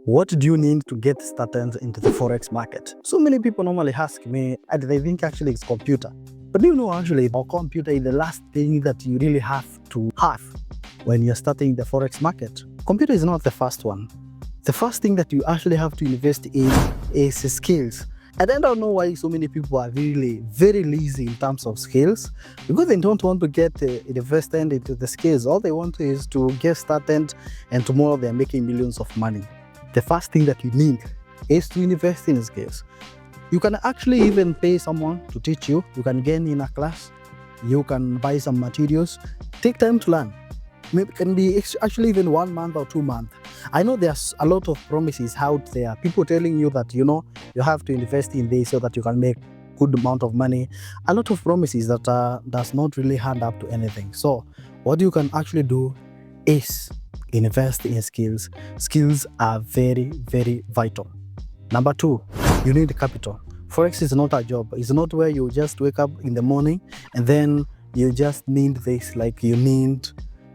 What do you need to get started into the forex market? So many people normally ask me, and they think actually it's computer. But do you know actually our computer is the last thing that you really have to have when you're starting the forex market? Computer is not the first one. The first thing that you actually have to invest in is skills. And I don't know why so many people are really very lazy in terms of skills, because they don't want to get invested into the skills. All they want is to get started, and tomorrow they're making millions of money. The first thing that you need is to invest in skills. You can actually even pay someone to teach you. You can gain in a class. You can buy some materials. Take time to learn. Maybe it can be actually even 1 month or 2 months. I know there's a lot of promises out there. People telling you that, you have to invest in this so that you can make good amount of money. A lot of promises that does not really add up to anything. So what you can actually do is invest in skills. Skills are very, very vital. Number 2, you need capital. Forex is not a job. It's not where you just wake up in the morning and then you just need this, like you need,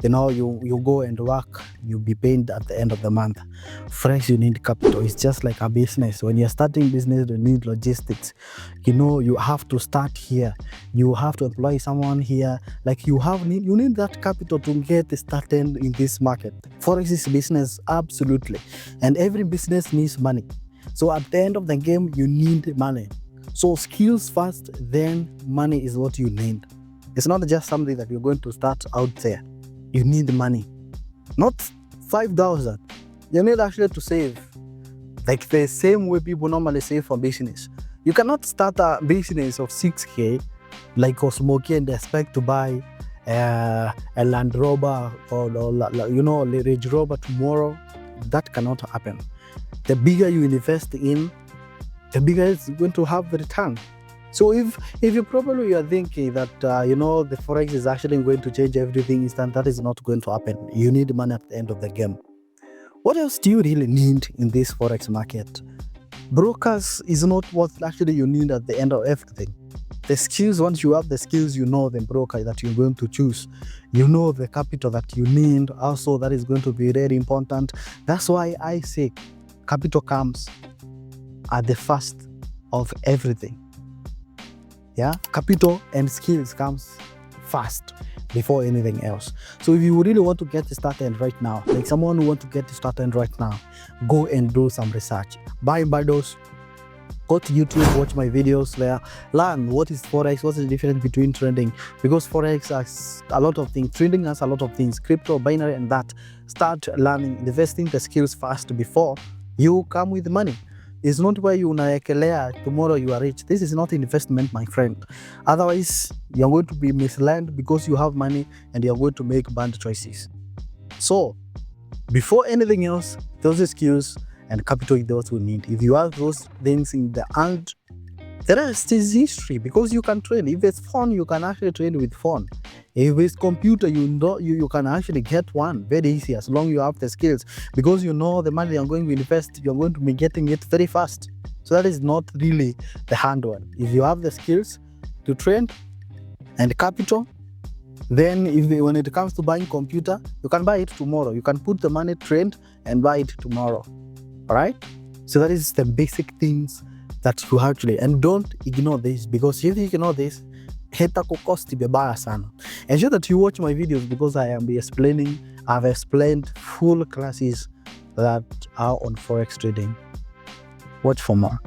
you go and work, you'll be paid at the end of the month. Forex, you need capital. It's just like a business. When you're starting business, you need logistics. You have to start here. You have to employ someone here. Like you need that capital to get started in this market. Forex is business, absolutely. And every business needs money. So at the end of the game, you need money. So skills first, then money is what you need. It's not just something that you're going to start out there. You need money, not 5,000. You need actually to save, like the same way people normally save for business. You cannot start a business of 6K like Osmoki and expect to buy a Land Rover or a Range Rover tomorrow. That cannot happen. The bigger you invest in, the bigger it's going to have the return. So if you probably are thinking that the forex is actually going to change everything instant, that is not going to happen. You need money at the end of the game. What else do you really need in this forex market? Brokers is not what actually you need at the end of everything. The skills, once you have the skills, the broker that you're going to choose. The capital that you need. Also, that is going to be very important. That's why I say capital comes at the first of everything. Yeah, capital and skills comes first before anything else. So if you really want to get started right now, like someone who wants to get started right now, go and do some research. Buy bundles, go to YouTube, watch my videos there, learn what is forex, what's the difference between trading, because forex has a lot of things, trading has a lot of things, crypto, binary, and that. Start learning, investing the skills first before you come with money. It's not where you unaekelea tomorrow you are rich. This is not investment, my friend. Otherwise, you're going to be misled because you have money and you're going to make bad choices. So, before anything else, those skills and capital is those we need. If you have those things in the hand, the rest is history, because you can trade. If it's phone, you can actually trade with phone. If it's computer, you can actually get one very easy as long as you have the skills, because the money you're going to invest, you're going to be getting it very fast. So that is not really the hard one. If you have the skills to trade and capital, then when it comes to buying computer, you can buy it tomorrow. You can put the money, trade, and buy it tomorrow. All right? So that is the basic things that you actually, and don't ignore this, because if you ignore this, itakukosti vibaya sana. Ensure that you watch my videos, because I've explained full classes that are on forex trading. Watch for more.